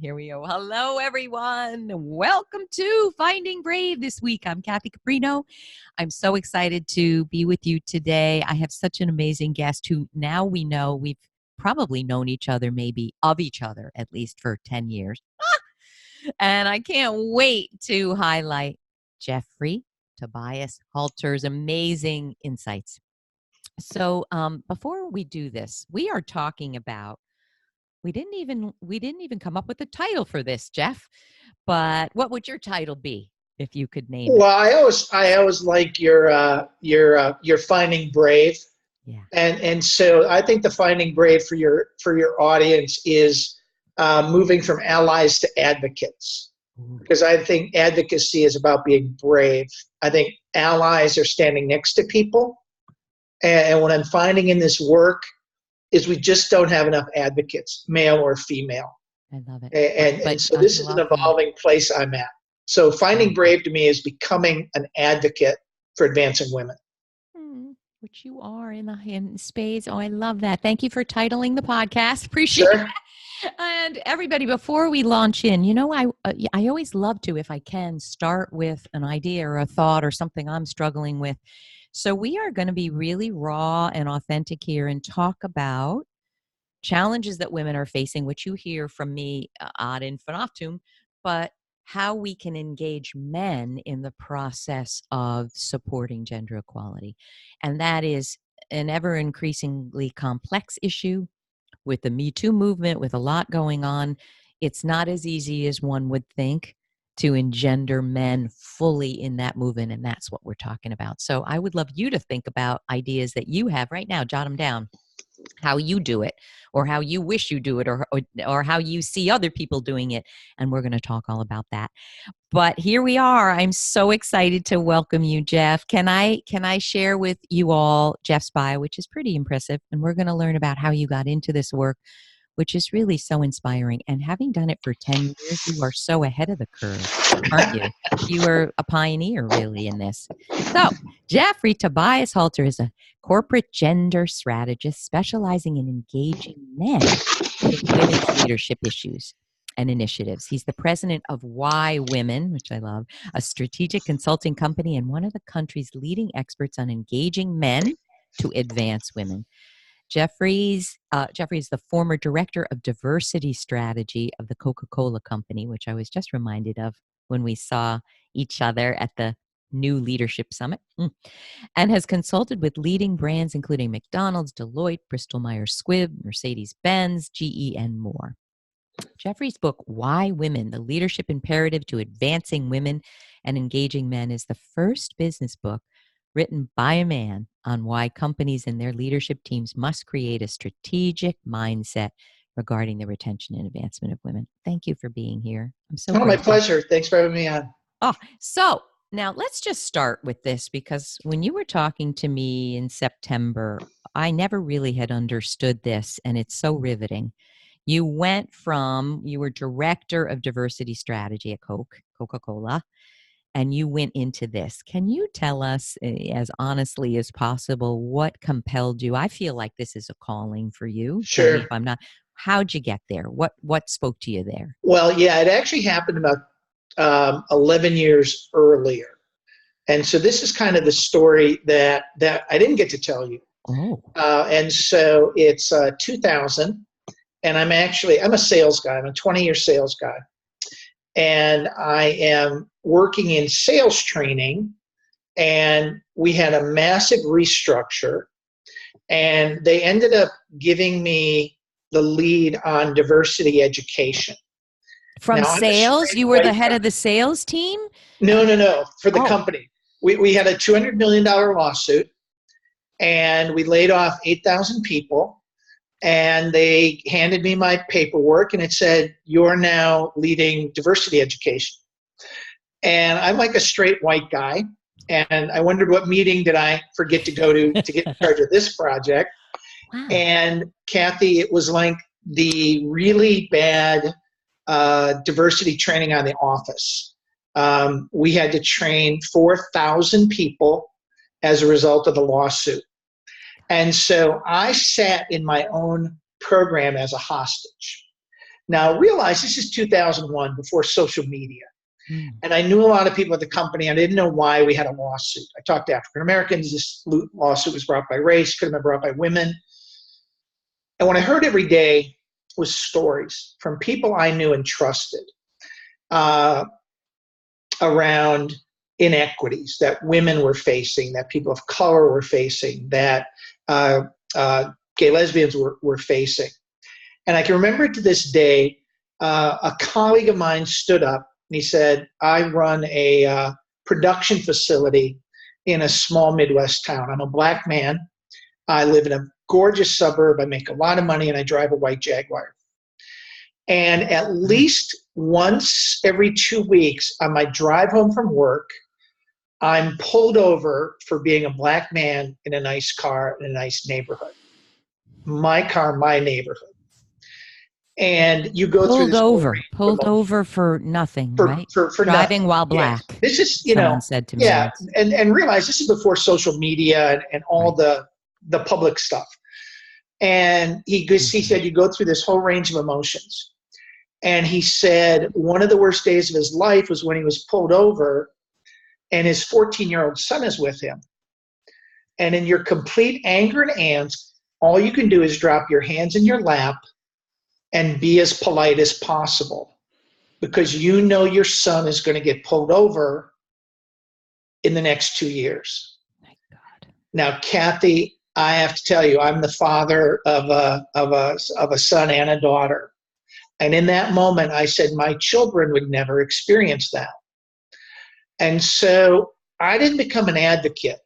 Here we go. Hello, everyone. Welcome to Finding Brave this week. I'm Kathy Caprino. I'm so excited to be with you today. I have such an amazing guest who now we know we've probably known each other, maybe of each other, at least for 10 years. And I can't wait to highlight Jeffery Tobias Halter's amazing insights. So before we do this, we are talking about we didn't even come up with a title for this, Jeff. But what would your title be if you could name it? Well, I always like your Finding Brave. Yeah. And so I think the Finding Brave for your audience is moving from allies to advocates. Because I think advocacy is about being brave. I think allies are standing next to people. And what I'm finding in this work is we just don't have enough advocates, male or female. I love it. And so this is an evolving place I'm at. So Finding Brave to me is becoming an advocate for advancing women. Which you are in spades. Oh, I love that. Thank you for titling the podcast. Appreciate it. And everybody, before we launch in, you know, I always love to, if I can, start with an idea or a thought or something I'm struggling with. So we are going to be really raw and authentic here and talk about challenges that women are facing, which you hear from me ad infinitum, but how we can engage men in the process of supporting gender equality. And that is an ever increasingly complex issue with the Me Too movement, with a lot going on. It's not as easy as one would think to engender men fully in that movement, and that's what we're talking about. So I would love you to think about ideas that you have right now, jot them down, how you do it, or how you wish you do it, or how you see other people doing it, and we're going to talk all about that. But here we are. I'm so excited to welcome you, Jeff. Can I share with you all Jeff's bio, which is pretty impressive, and we're going to learn about how you got into this work, which is really so inspiring. And having done it for 10 years, you are so ahead of the curve, aren't you? You are a pioneer, really, in this. So, Jeffery Tobias Halter is a corporate gender strategist specializing in engaging men in women's leadership issues and initiatives. He's the president of YWomen, which I love, a strategic consulting company and one of the country's leading experts on engaging men to advance women. Jeffery is the former director of diversity strategy of the Coca-Cola company, which I was just reminded of when we saw each other at the New Leadership Summit, and has consulted with leading brands including McDonald's, Deloitte, Bristol-Myers Squibb, Mercedes-Benz, GE, and more. Jeffery's book, Why Women? The Leadership Imperative to Advancing Women and Engaging Men, is the first business book written by a man on why companies and their leadership teams must create a strategic mindset regarding the retention and advancement of women. Thank you for being here. I'm so grateful. My pleasure. Thanks for having me on. Oh, so now let's just start with this, because when you were talking to me in September, I never really had understood this, and it's so riveting. You went from, you were director of diversity strategy at Coca-Cola, and you went into this. Can you tell us, as honestly as possible, what compelled you? I feel like this is a calling for you. Sure. Tell me if I'm not. How'd you get there? What spoke to you there? Well, yeah, it actually happened about 11 years earlier. And so this is kind of the story that I didn't get to tell you. Oh. And so it's 2000, and I'm a sales guy. I'm a 20-year sales guy. And I am working in sales training, and we had a massive restructure, and they ended up giving me the lead on diversity education. From now, sales? You were the head of the sales team? No. For the company. We had a $200 million lawsuit, and we laid off 8,000 people. And they handed me my paperwork, and it said, "You're now leading diversity education." And I'm like a straight white guy, and I wondered what meeting did I forget to go to get in charge of this project. Wow. And Kathy, it was like the really bad diversity training on The Office. We had to train 4,000 people as a result of the lawsuit. And so I sat in my own program as a hostage. Now, realize this is 2001, before social media. And I knew a lot of people at the company. I didn't know why we had a lawsuit. I talked to African Americans. This lawsuit was brought by race, could have been brought by women. And what I heard every day was stories from people I knew and trusted around inequities that women were facing, that people of color were facing, that gay lesbians were facing. And I can remember to this day, a colleague of mine stood up and he said, I run a production facility in a small Midwest town. I'm a black man. I live in a gorgeous suburb. I make a lot of money and I drive a white Jaguar. And at least once every 2 weeks on my drive home from work, I'm pulled over for being a black man in a nice car in a nice neighborhood. My car, my neighborhood. And you go through this pulled over for nothing, right? For driving nothing. while black. Yes. This is, someone said to me. Yeah, and realize this is before social media and all the public stuff. And he said you go through this whole range of emotions. And he said one of the worst days of his life was when he was pulled over and his 14-year-old son is with him. And in your complete anger and angst, all you can do is drop your hands in your lap and be as polite as possible, because you know your son is going to get pulled over in the next 2 years. My God. Now, Kathy, I have to tell you, I'm the father of a son and a daughter. And in that moment, I said my children would never experience that. And so I didn't become an advocate.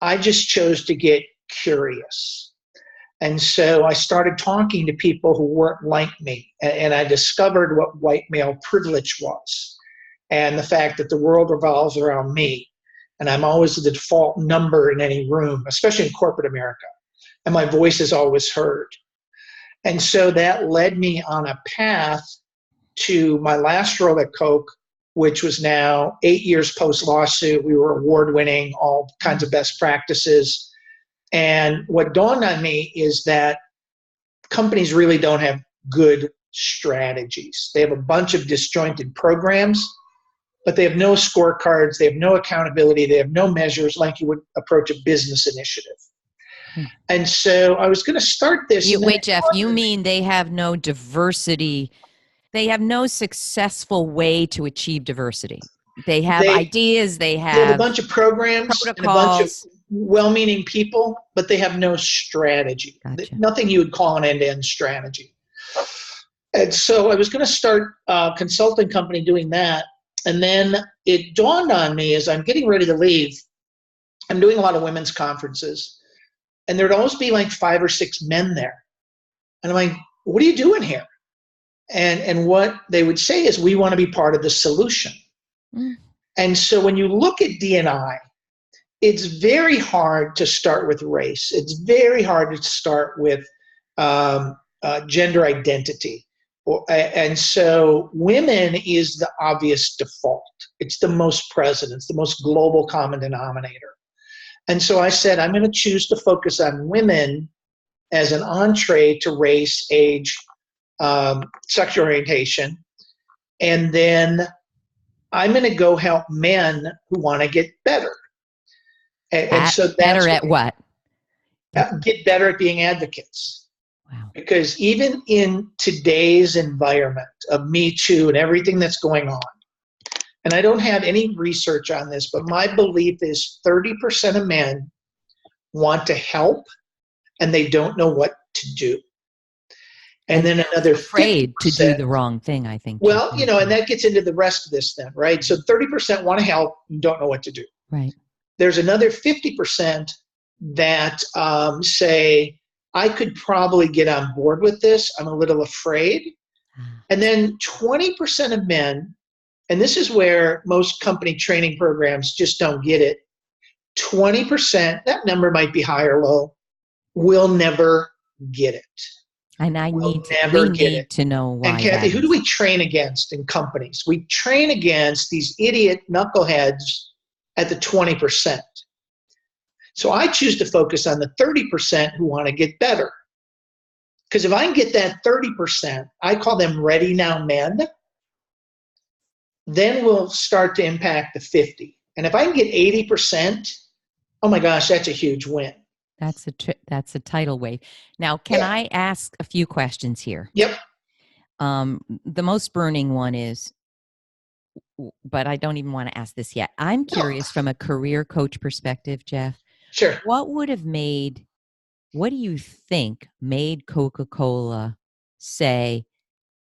I just chose to get curious. And so I started talking to people who weren't like me. And I discovered what white male privilege was, and the fact that the world revolves around me. And I'm always the default number in any room, especially in corporate America. And my voice is always heard. And so that led me on a path to my last role at Coke, which was now 8 years post-lawsuit. We were award-winning, all kinds of best practices. And what dawned on me is that companies really don't have good strategies. They have a bunch of disjointed programs, but they have no scorecards, they have no accountability, they have no measures like you would approach a business initiative. And so I was going to start this. Wait, Jeff, you mean they have no diversity? They have no successful way to achieve diversity. They have ideas, they have a bunch of programs, protocols, and a bunch of well-meaning people, but they have no strategy. Gotcha. Nothing you would call an end-to-end strategy. And so I was going to start a consulting company doing that. And then it dawned on me as I'm getting ready to leave, I'm doing a lot of women's conferences, and there'd always be like 5 or 6 men there. And I'm like, what are you doing here? And what they would say is, we want to be part of the solution. And so when you look at D&I, it's very hard to start with race. It's very hard to start with gender identity. And so women is the obvious default. It's the most present. It's the most global common denominator. And so I said, I'm going to choose to focus on women as an entree to race, age, sexual orientation. And then I'm going to go help men who want to get better. And so that's better at what? Get better at being advocates. Wow. Because even in today's environment of Me Too and everything that's going on, and I don't have any research on this, but my belief is 30% of men want to help and they don't know what to do. And then another 50%, afraid to do the wrong thing, I think. Well, and that gets into the rest of this then, right? So 30% want to help and don't know what to do. Right. There's another 50% that say, I could probably get on board with this. I'm a little afraid. And then 20% of men, and this is where most company training programs just don't get it, 20%, that number might be high or low, will never get it. And we need to know why. And Kathy, who do we train against in companies? We train against these idiot knuckleheads at the 20%. So I choose to focus on the 30% who want to get better. Because if I can get that 30%, I call them ready now men, then we'll start to impact the 50. And if I can get 80%, oh my gosh, that's a huge win. That's a tidal wave. Now, can I ask a few questions here? Yep. The most burning one is, but I don't even want to ask this yet. I'm curious from a career coach perspective, Jeff. Sure. What do you think made Coca-Cola say,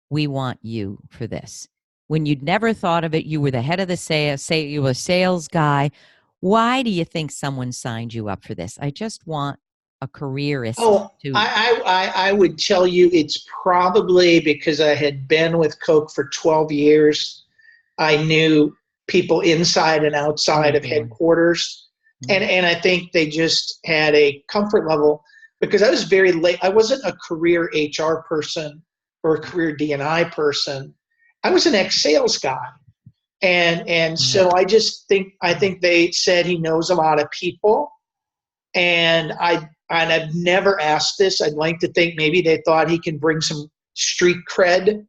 we want you for this? When you'd never thought of it, you were the head of the sales, say you were a sales guy. Why do you think someone signed you up for this? I just want a careerist to. I would tell you it's probably because I had been with Coke for 12 years. I knew people inside and outside of headquarters. And I think they just had a comfort level because I was very late. I wasn't a career HR person or a career D&I person. I was an ex-sales guy. And so I think they said he knows a lot of people. And I've never asked this. I'd like to think maybe they thought he can bring some street cred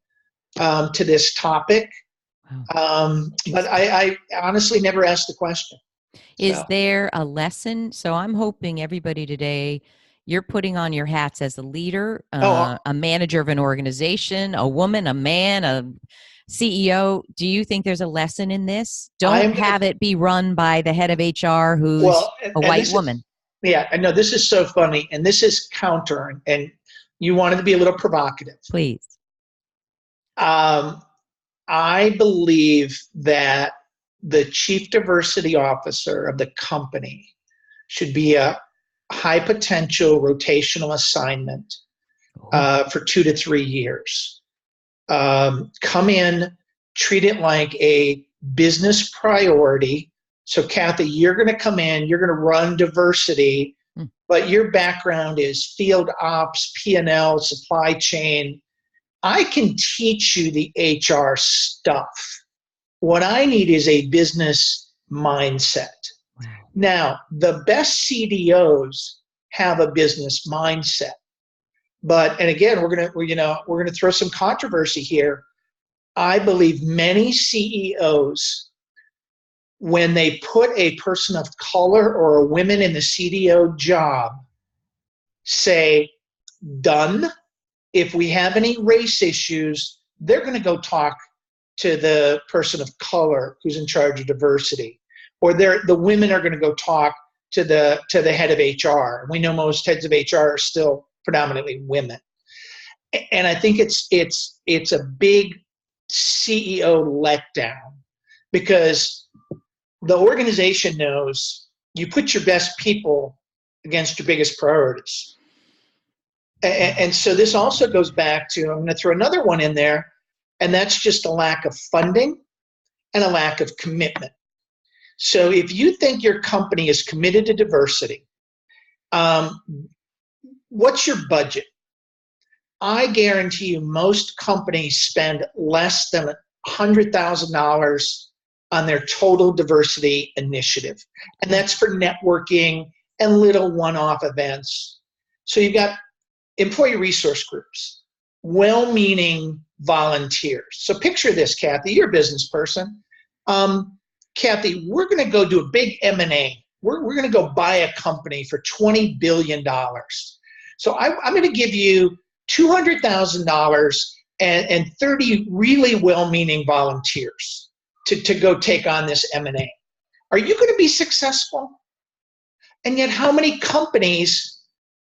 to this topic. But I honestly never asked the question. Is there a lesson? So I'm hoping everybody today, you're putting on your hats as a leader, a manager of an organization, a woman, a man, a CEO. Do you think there's a lesson in this? Don't have it be run by the head of HR who's a white woman. I know this is so funny, and this is counter, and you wanted to be a little provocative. Please. I believe that the chief diversity officer of the company should be a high potential rotational assignment for 2 to 3 years. Come in, treat it like a business priority. So Kathy, you're going to come in, you're going to run diversity, but your background is field ops, P&L, supply chain. I can teach you the HR stuff. What I need is a business mindset. Wow. Now, the best CDOs have a business mindset. And again, we're going to throw some controversy here. I believe many CEOs, when they put a person of color or a woman in the CDO job, say, done. If we have any race issues, they're going to go talk to the person of color who's in charge of diversity. Or the women are going to go talk to the head of HR. We know most heads of HR are still predominantly women. And I think it's a big CEO letdown because the organization knows you put your best people against your biggest priorities. And so this also goes back to, I'm going to throw another one in there, and that's just a lack of funding and a lack of commitment. So if you think your company is committed to diversity, what's your budget? I guarantee you most companies spend less than $100,000 on their total diversity initiative. And that's for networking and little one-off events. So you've got employee resource groups, well-meaning volunteers. So picture this, Kathy, you're a business person. Kathy, we're going to go do a big M&A. We're going to go buy a company for $20 billion. So I'm going to give you $200,000 and 30 really well-meaning volunteers to go take on this M&A. Are you going to be successful? And yet how many companies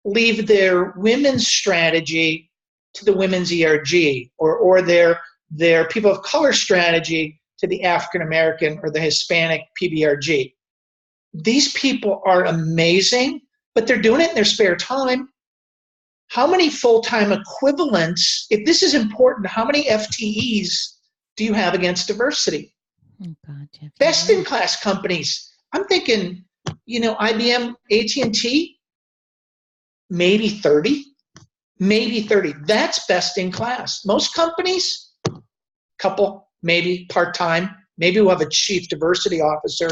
leave their women's strategy to the women's ERG or their people of color strategy to the African American or the Hispanic PBRG? These people are amazing, but they're doing it in their spare time. How many full-time equivalents, if this is important, how many FTEs do you have against diversity? Oh God, Jeff. Best-in-class companies. I'm thinking, IBM, AT&T, maybe 30. Maybe 30. That's best in class. Most companies, couple, maybe part-time. Maybe we'll have a chief diversity officer,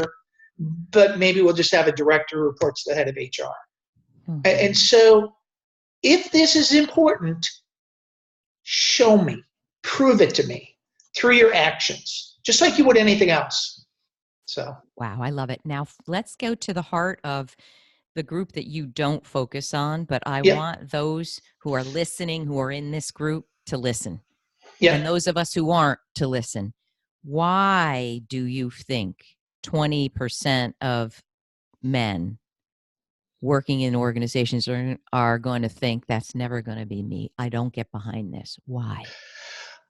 but maybe we'll just have a director who reports to the head of HR. Mm-hmm. And so if this is important, show me, prove it to me through your actions, just like you would anything else. So. Wow, I love it. Now let's go to the heart of the group that you don't focus on, but I want those who are listening, who are in this group, to listen. And those of us who aren't, to listen. Why do you think 20% of men working in organizations are going to think that's never going to be me? I don't get behind this. Why?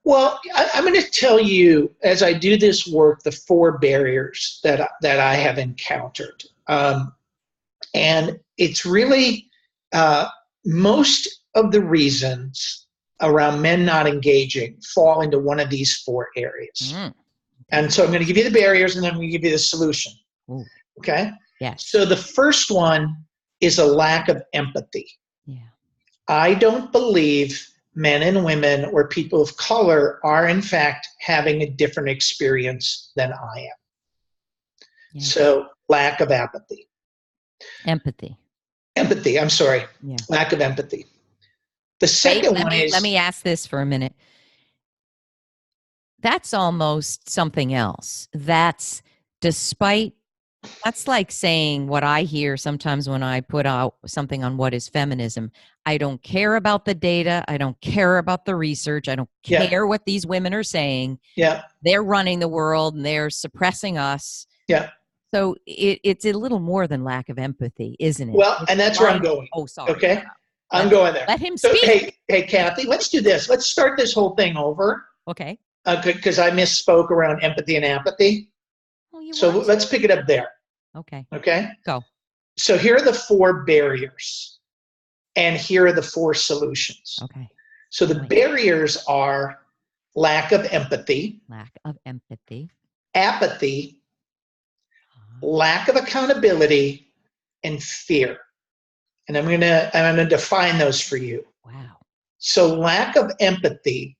Well, I'm going to tell you, as I do this work, the 4 barriers that I have encountered. And it's really most of the reasons around men not engaging fall into one of these 4 areas. And so I'm going to give you the barriers, and then I'm going to give you the solution. Ooh. Okay? Yes. So the first one is a lack of empathy. Yeah. I don't believe men and women or people of color are in fact having a different experience than I am. Yes. So lack of empathy. Empathy, I'm sorry. Yeah. Lack of empathy. The second one is... Let me ask this for a minute. That's almost something else. That's like saying what I hear sometimes when I put out something on what is feminism. I don't care about the data. I don't care about the research. I don't care what these women are saying. Yeah. They're running the world and they're suppressing us. Yeah. So it's a little more than lack of empathy, isn't it? Well, and that's where I'm going. Oh, sorry. Okay. I'm going there. Let him speak. Hey, Kathy, let's do this. Let's start this whole thing over. Okay. Because I misspoke around empathy and apathy. So let's pick it up there. Okay. Okay. Go. So here are the 4 barriers, and here are the 4 solutions. Okay. So the barriers are lack of empathy. Lack of empathy. Apathy. Lack of accountability, and fear. And I'm gonna define those for you. Wow. So lack of empathy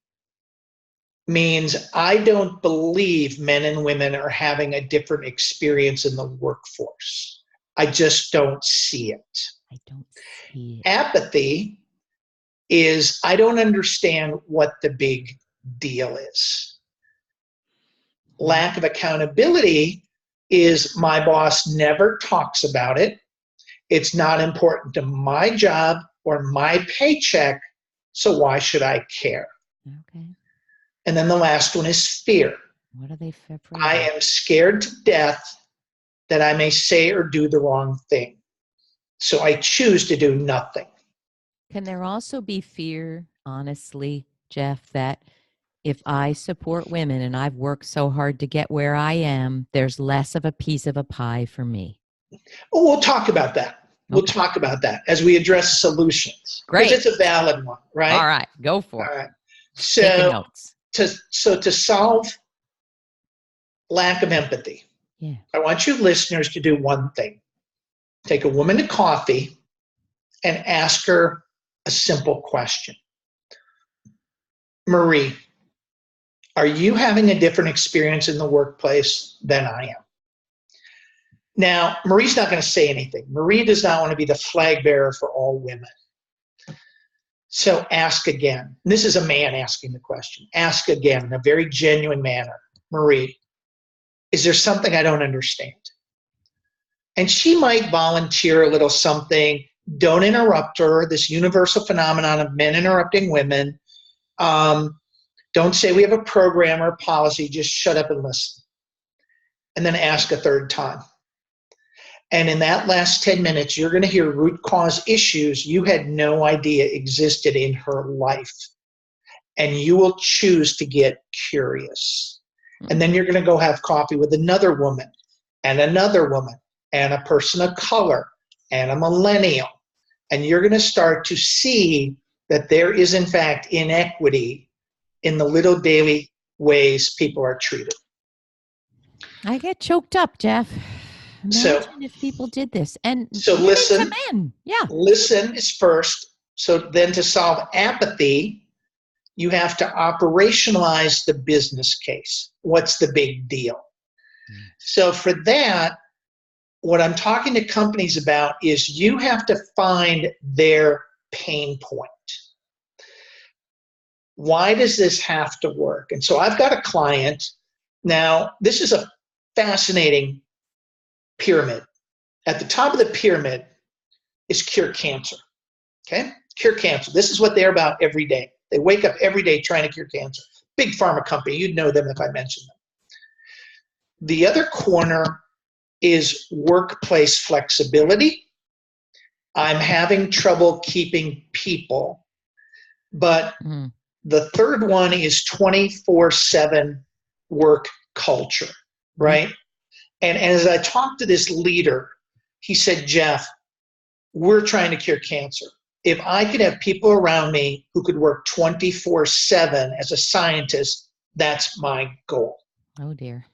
means I don't believe men and women are having a different experience in the workforce. I just don't see it. I don't see it. Apathy is I don't understand what the big deal is. Lack of accountability is my boss never talks about it. It's not important to my job or my paycheck, so why should I care? Okay. And then the last one is fear. What are they afraid of? I am scared to death that I may say or do the wrong thing. So I choose to do nothing. Can there also be fear, honestly, Jeff, that if I support women and I've worked so hard to get where I am, there's less of a piece of a pie for me? Oh, we'll talk about that. We'll talk about that as we address solutions. Great. Because it's a valid one, right? All right. Go for it. All right. Taking notes. To solve lack of empathy, I want you listeners to do one thing. Take a woman to coffee and ask her a simple question. Marie, are you having a different experience in the workplace than I am? Now, Marie's not going to say anything. Marie does not want to be the flag bearer for all women. So ask again. This is a man asking the question. Ask again in a very genuine manner. Marie, is there something I don't understand? And she might volunteer a little something. Don't interrupt her. This universal phenomenon of men interrupting women. Don't say we have a program or a policy. Just shut up and listen. And then ask a third time. And in that last 10 minutes, you're going to hear root cause issues you had no idea existed in her life. And you will choose to get curious. And then you're going to go have coffee with another woman and a person of color and a millennial. And you're going to start to see that there is, in fact, inequity in the little daily ways people are treated. I get choked up, Jeff. Imagine if people did this. And so listen. Men. Yeah. Listen is first. So then to solve apathy, you have to operationalize the business case. What's the big deal? So for that, what I'm talking to companies about is you have to find their pain point. Why does this have to work? And so I've got a client. Now, this is a fascinating pyramid. At the top of the pyramid is cure cancer. Okay? Cure cancer. This is what they're about every day. They wake up every day trying to cure cancer. Big pharma company. You'd know them if I mentioned them. The other corner is workplace flexibility. I'm having trouble keeping people. But the third one is 24/7 work culture, right? And as I talked to this leader, he said, Jeff, we're trying to cure cancer. If I could have people around me who could work 24/7 as a scientist, that's my goal. Oh, dear.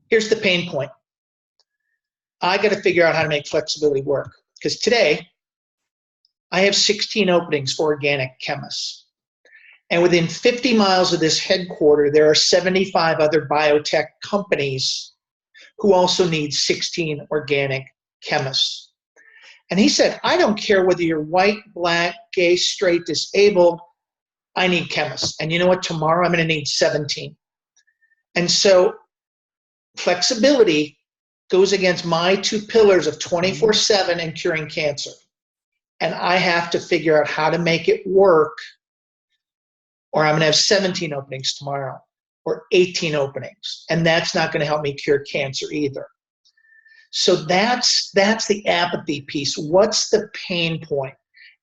Here's the pain point. I got to figure out how to make flexibility work. Because today, I have 16 openings for organic chemists. And within 50 miles of this headquarter, there are 75 other biotech companies who also need 16 organic chemists. And he said, I don't care whether you're white, black, gay, straight, disabled, I need chemists. And you know what? Tomorrow I'm going to need 17. And so flexibility goes against my two pillars of 24/7 and curing cancer. And I have to figure out how to make it work, or I'm going to have 17 openings tomorrow or 18 openings. And that's not going to help me cure cancer either. So that's the apathy piece. What's the pain point?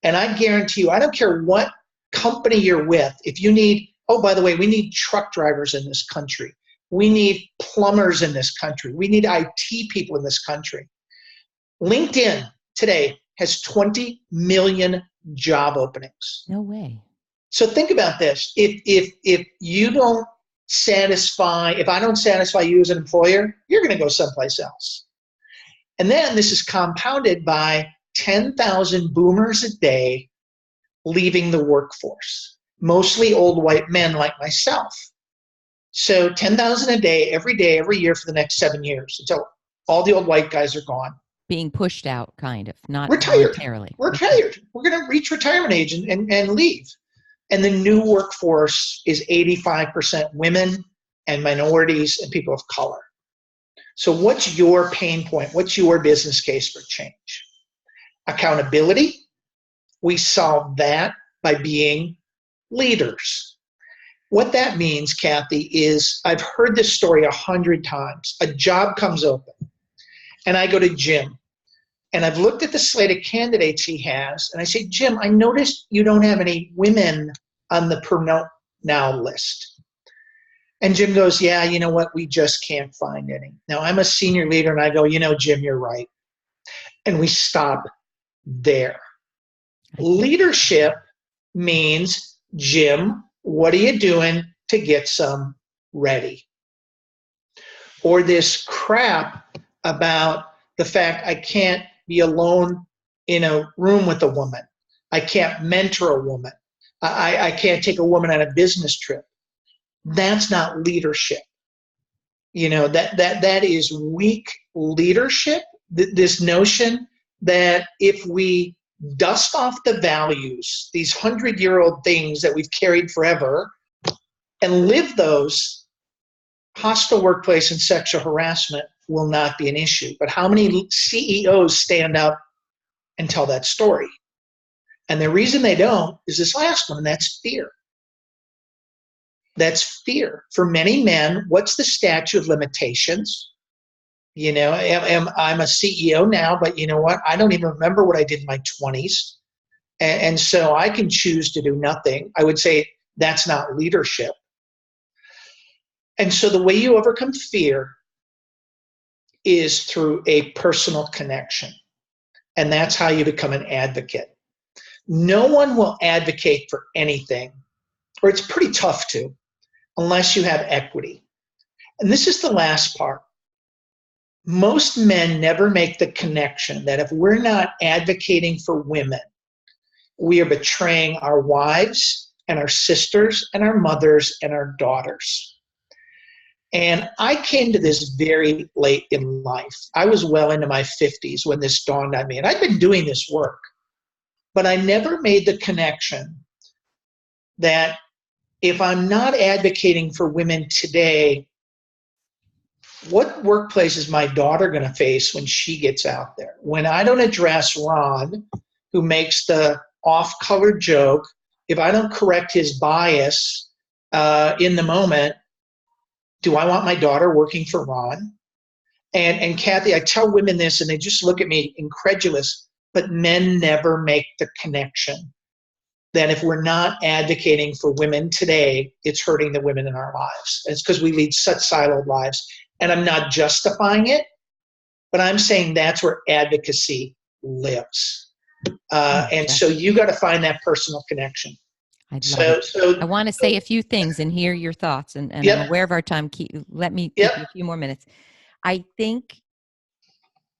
And I guarantee you, I don't care what company you're with, if you need, oh, by the way, we need truck drivers in this country. We need plumbers in this country. We need IT people in this country. LinkedIn today has 20 million job openings. No way. So think about this. If you don't satisfy, if I don't satisfy you as an employer, you're going to go someplace else. And then this is compounded by 10,000 boomers a day leaving the workforce, mostly old white men like myself. So 10,000 a day, every year for the next 7 years until all the old white guys are gone. Being pushed out, kind of, not retired. Voluntarily. We're retired. We're going to reach retirement age and leave. And the new workforce is 85% women and minorities and people of color. So what's your pain point? What's your business case for change? Accountability. We solve that by being leaders. What that means, Kathy, is I've heard this story 100 times. A job comes open, and I go to Jim, and I've looked at the slate of candidates he has, and I say, Jim, I noticed you don't have any women on the per now list. And Jim goes, yeah, you know what? We just can't find any. Now, I'm a senior leader, and I go, you know, Jim, you're right. And we stop there. Leadership means, Jim, what are you doing to get some ready? Or this crap about the fact I can't be alone in a room with a woman. I can't mentor a woman. I can't take a woman on a business trip. That's not leadership. You know, that is weak leadership. This notion that if we dust off the values, these 100-year-old things that we've carried forever, and live those, hostile workplace and sexual harassment will not be an issue. But how many CEOs stand up and tell that story? And the reason they don't is this last one, and that's fear. That's fear. For many men, what's the statute of limitations? You know, I'm a CEO now, but you know what? I don't even remember what I did in my 20s. And so I can choose to do nothing. I would say that's not leadership. And so the way you overcome fear is through a personal connection. And that's how you become an advocate. No one will advocate for anything, or it's pretty tough to, unless you have equity. And this is the last part. Most men never make the connection that if we're not advocating for women, we are betraying our wives and our sisters and our mothers and our daughters. And I came to this very late in life. I was well into my 50s when this dawned on me. And I've been doing this work. But I never made the connection that if I'm not advocating for women today, what workplace is my daughter going to face when she gets out there? When I don't address Ron, who makes the off-color joke, if I don't correct his bias in the moment, do I want my daughter working for Ron? And Kathy, I tell women this, and they just look at me incredulous, but men never make the connection that if we're not advocating for women today, it's hurting the women in our lives. It's because we lead such siloed lives. And I'm not justifying it, but I'm saying that's where advocacy lives. And so you got to find that personal connection. So I want to say a few things and hear your thoughts. And I'm aware of our time. Let me give you a few more minutes. I think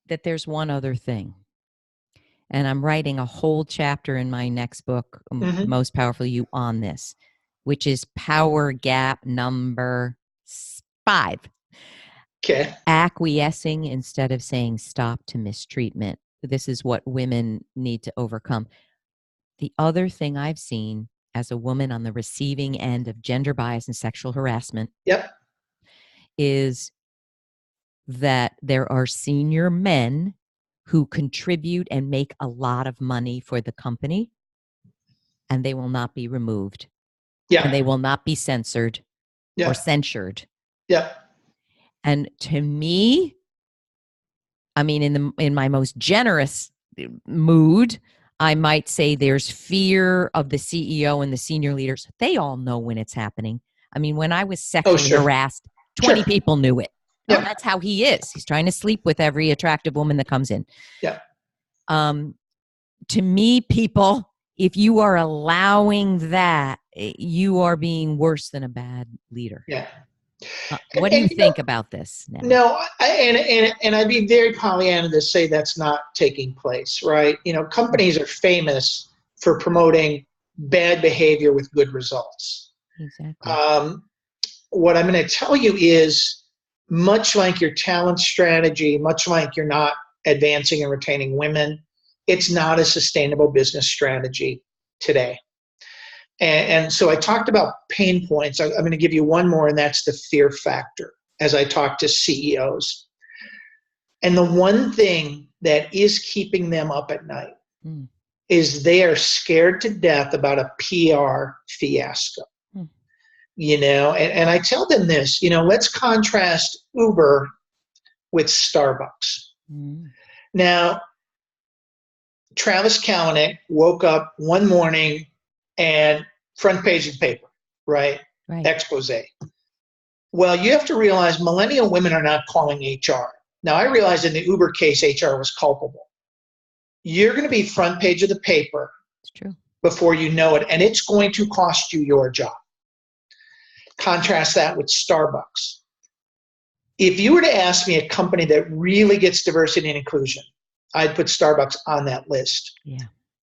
that there's one other thing. And I'm writing a whole chapter in my next book, Most Powerful You, on this, which is power gap number 5. Okay. Acquiescing instead of saying stop to mistreatment. This is what women need to overcome. The other thing I've seen as a woman on the receiving end of gender bias and sexual harassment is that there are senior men who contribute and make a lot of money for the company, and they will not be removed. And they will not be censored or censured. And to me, I mean, in my most generous mood, I might say there's fear of the CEO and the senior leaders. They all know when it's happening. I mean, when I was sexually harassed, 20 people knew it. Oh, that's how he is. He's trying to sleep with every attractive woman that comes in. To me, people, if you are allowing that, you are being worse than a bad leader. What do you think about this now? No, and I'd be very Pollyanna to say that's not taking place, right? You know, companies are famous for promoting bad behavior with good results. Exactly. What I'm going to tell you is, much like your talent strategy, much like you're not advancing and retaining women, it's not a sustainable business strategy today. And so I talked about pain points. I'm going to give you one more, and that's the fear factor as I talk to CEOs. And the one thing that is keeping them up at night is they are scared to death about a PR fiasco. You know, and I tell them this, you know, let's contrast Uber with Starbucks. Now, Travis Kalanick woke up one morning and front page of the paper, right? Expose. Well, you have to realize millennial women are not calling HR. Now, I realize in the Uber case, HR was culpable. You're going to be front page of the paper. It's true. Before you know it, and it's going to cost you your job. Contrast that with Starbucks. If you were to ask me a company that really gets diversity and inclusion, I'd put Starbucks on that list.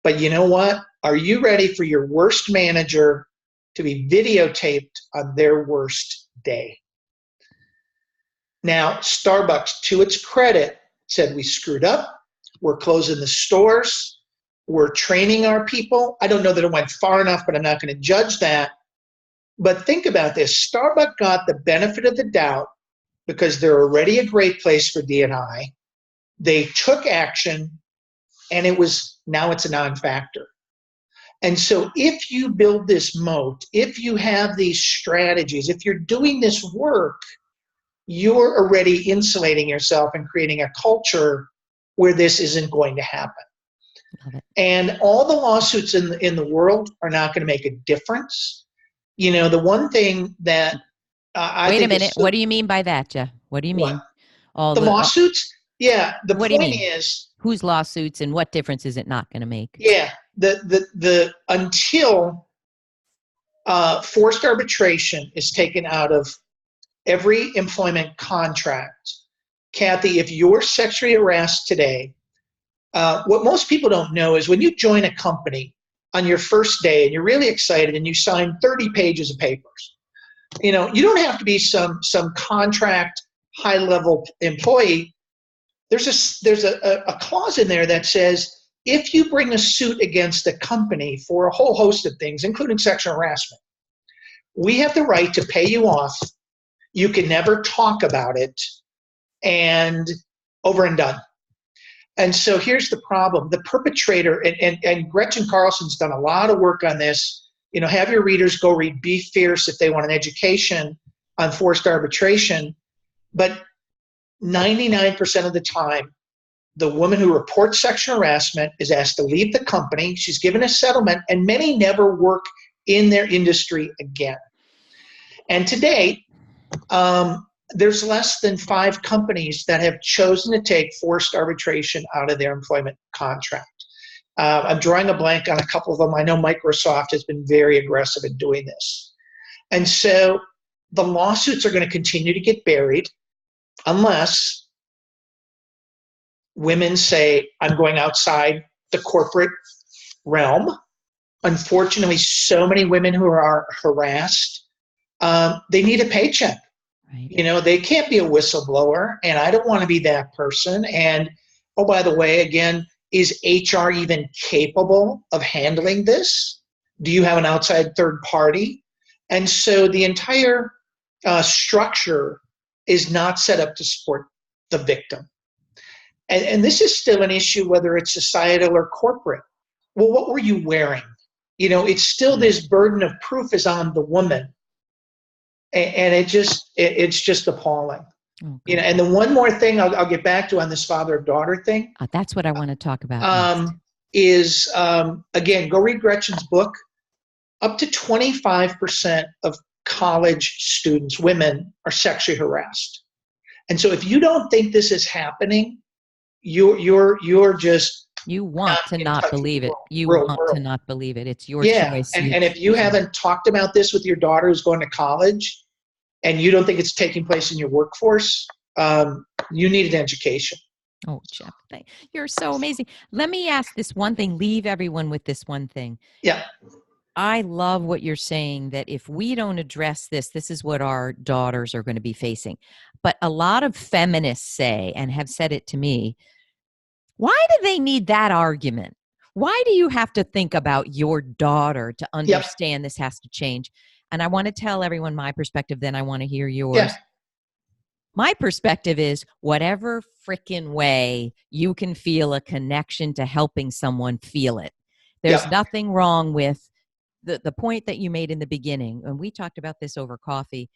But you know what? Are you ready for your worst manager to be videotaped on their worst day? Now, Starbucks, to its credit, said we screwed up. We're closing the stores. We're training our people. I don't know that it went far enough, but I'm not going to judge that. But think about this. Starbucks got the benefit of the doubt because they're already a great place for D&I. They took action, and now it's a non-factor. And so if you build this moat, if you have these strategies, if you're doing this work, you're already insulating yourself and creating a culture where this isn't going to happen. And all the lawsuits in the world are not going to make a difference. You know, the one thing that Wait a minute. What do you mean by that, Jeff? What do you mean? All the lawsuits? Yeah. The point is, whose lawsuits and what difference is it not going to make? Yeah. Until forced arbitration is taken out of every employment contract, Kathy, if you're sexually harassed today, what most people don't know is when you join a company on your first day and you're really excited and you sign 30 pages of papers, you know, you don't have to be some contract high-level employee. There's a clause in there that says if you bring a suit against a company for a whole host of things, including sexual harassment, we have the right to pay you off. You can never talk about it, and over and done. And so here's the problem. The perpetrator, and Gretchen Carlson's done a lot of work on this. Have your readers go read Be Fierce if they want an education on forced arbitration. But 99% of the time, the woman who reports sexual harassment is asked to leave the company. She's given a settlement, and many never work in their industry again. And to date, there's less than 5 companies that have chosen to take forced arbitration out of their employment contract. I'm drawing a blank on a couple of them. I know Microsoft has been very aggressive in doing this. And so the lawsuits are going to continue to get buried unless women say, I'm going outside the corporate realm. Unfortunately, so many women who are harassed, they need a paycheck. Right. They can't be a whistleblower, and I don't want to be that person. And, oh, by the way, again, is HR even capable of handling this? Do you have an outside third party? And so the entire structure is not set up to support the victim. And this is still an issue, whether it's societal or corporate. Well, what were you wearing? It's still this burden of proof is on the woman. And it's just appalling. Okay. And the one more thing I'll get back to on this father-daughter thing. That's what I want to talk about. Is again, go read Gretchen's book. Up to 25% of college students, women, are sexually harassed. And so if you don't think this is happening, you're just you want to not believe it. You want to not believe it. It's your choice. And if you haven't talked about this with your daughter who's going to college, and you don't think it's taking place in your workforce, you need an education. Oh, Jeff, you're so amazing. Let me ask this one thing. Leave everyone with this one thing. Yeah. I love what you're saying, that if we don't address this, this is what our daughters are going to be facing. But a lot of feminists say, and have said it to me, why do they need that argument? Why do you have to think about your daughter to understand this has to change? And I want to tell everyone my perspective, then I want to hear yours. Yeah. My perspective is whatever frickin' way you can feel a connection to helping someone, feel it. There's nothing wrong with the point that you made in the beginning. And we talked about this over coffee.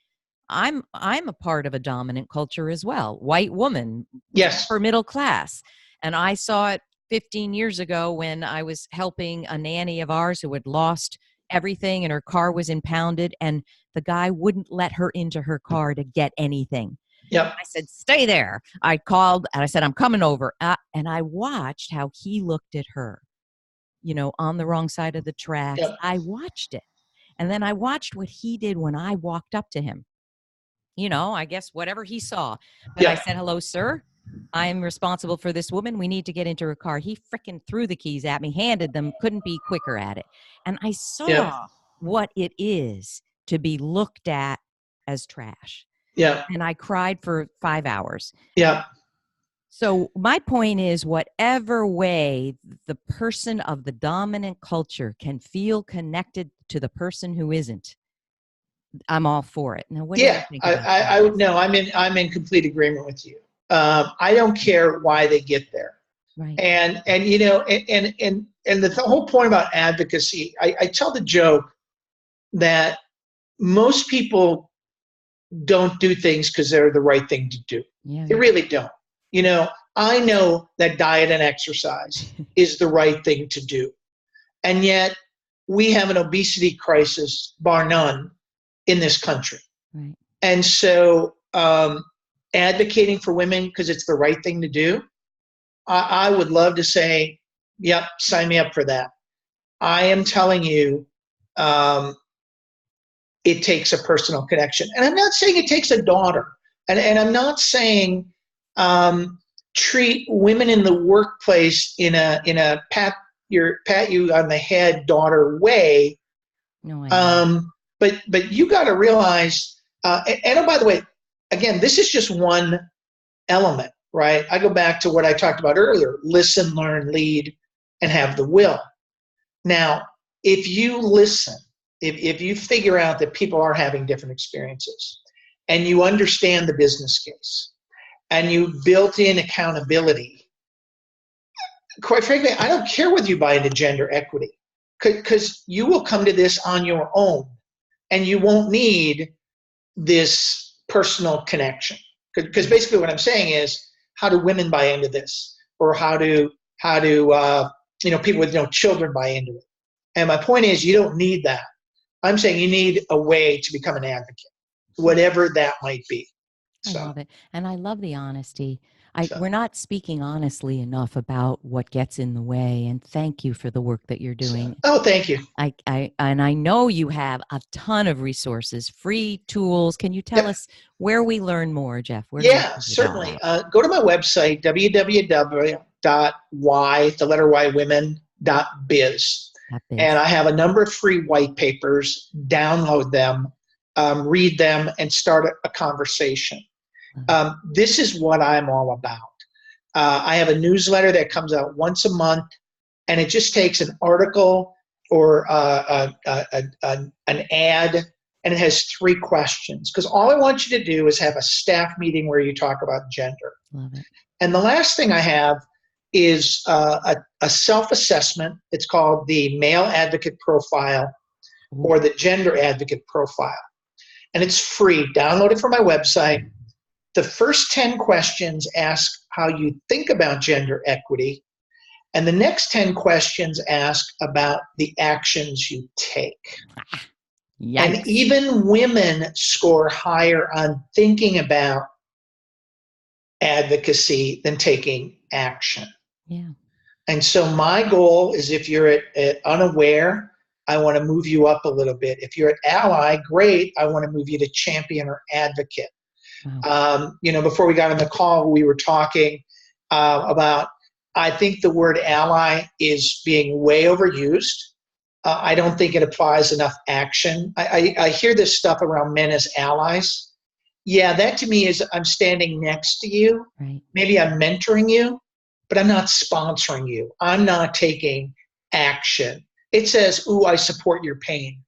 I'm a part of a dominant culture as well. White woman. Yes. For middle class. And I saw it 15 years ago when I was helping a nanny of ours who had lost everything and her car was impounded, and the guy wouldn't let her into her car to get anything. Yep. I said, stay there. I called and I said, I'm coming over. And I watched how he looked at her, on the wrong side of the tracks. Yep. I watched it. And then I watched what he did when I walked up to him. I guess whatever he saw. But I said, hello, sir. I'm responsible for this woman. We need to get into her car. He frickin' threw the keys at me, handed them, couldn't be quicker at it. And I saw what it is to be looked at as trash. Yeah. And I cried for 5 hours. Yeah. So my point is, whatever way the person of the dominant culture can feel connected to the person who isn't, I'm all for it. Now, what do you think about that? No, I'm in complete agreement with you. I don't care why they get there. Right. And the whole point about advocacy, I tell the joke that most people don't do things because they're the right thing to do. Yeah. They really don't. I know that diet and exercise is the right thing to do. And yet we have an obesity crisis, bar none, in this country. Right. And so advocating for women because it's the right thing to do, I would love to say, yep, sign me up for that. I am telling you, it takes a personal connection. And I'm not saying it takes a daughter. And I'm not saying treat women in the workplace in a pat you on the head daughter way. No, I know. But you got to realize, and oh, by the way, again, this is just one element, right? I go back to what I talked about earlier: listen, learn, lead. and have the will. Now, if you listen, if you figure out that people are having different experiences and you understand the business case and you built in accountability, quite frankly, I don't care whether you buy into gender equity, because you will come to this on your own and you won't need this personal connection. Because basically what I'm saying is, how do women buy into this? Or how do people with no children buy into it? And my point is, you don't need that. I'm saying you need a way to become an advocate, whatever that might be. I love it. And I love the honesty. We're not speaking honestly enough about what gets in the way. And thank you for the work that you're doing. Thank you. And I know you have a ton of resources, free tools. Can you tell us where we learn more, Jeff? Certainly. Go to my website, www.women.biz. And I have a number of free white papers. Download them, read them, and start a conversation. This is what I'm all about. I have a newsletter that comes out once a month, and it just takes an article or an ad, and it has 3 questions. Because all I want you to do is have a staff meeting where you talk about gender. Love it. And the last thing I have is a self-assessment. It's called the Male Advocate Profile or the Gender Advocate Profile. And it's free. Download it from my website. The first 10 questions ask how you think about gender equity. And the next 10 questions ask about the actions you take. Yikes. And even women score higher on thinking about advocacy than taking action. Yeah. And so my goal is, if you're at unaware, I want to move you up a little bit. If you're at ally, great. I want to move you to champion or advocate. Wow. Before we got on the call, we were talking about, I think the word ally is being way overused. I don't think it applies enough action. I hear this stuff around men as allies. Yeah, that to me is, I'm standing next to you. Right. Maybe I'm mentoring you, but I'm not sponsoring you. I'm not taking action. It says, ooh, I support your pain.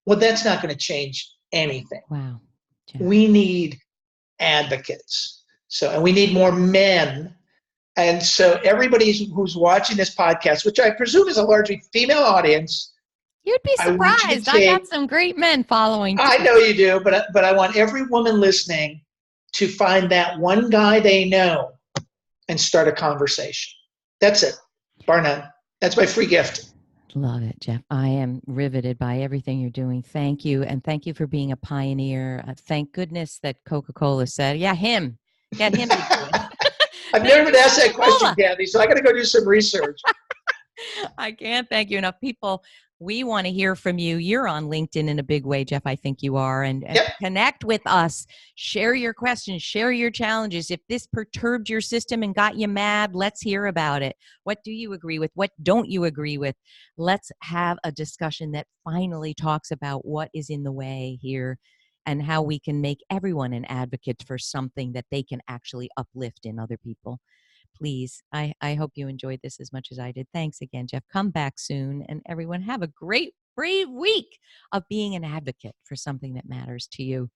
Well, that's not going to change anything. Wow. Jeff. We need advocates. And we need more men. And so everybody who's watching this podcast, which I presume is a largely female audience, you'd be surprised. I got some great men following too. I know you do, but I want every woman listening to find that one guy they know and start a conversation. That's it. Bar none. That's my free gift. Love it, Jeff. I am riveted by everything you're doing. Thank you. And thank you for being a pioneer. Thank goodness that Coca-Cola said, yeah, him. Get him to do it. I've never been asked that question, Kathy, so I got to go do some research. I can't thank you enough. People, we want to hear from you. You're on LinkedIn in a big way, Jeff. I think you are. And connect with us. Share your questions. Share your challenges. If this perturbed your system and got you mad, let's hear about it. What do you agree with? What don't you agree with? Let's have a discussion that finally talks about what is in the way here and how we can make everyone an advocate for something that they can actually uplift in other people. Please, I hope you enjoyed this as much as I did. Thanks again, Jeff. Come back soon. And everyone, have a great, brave week of being an advocate for something that matters to you.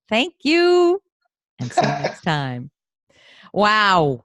Thank you. And see you next time. Wow.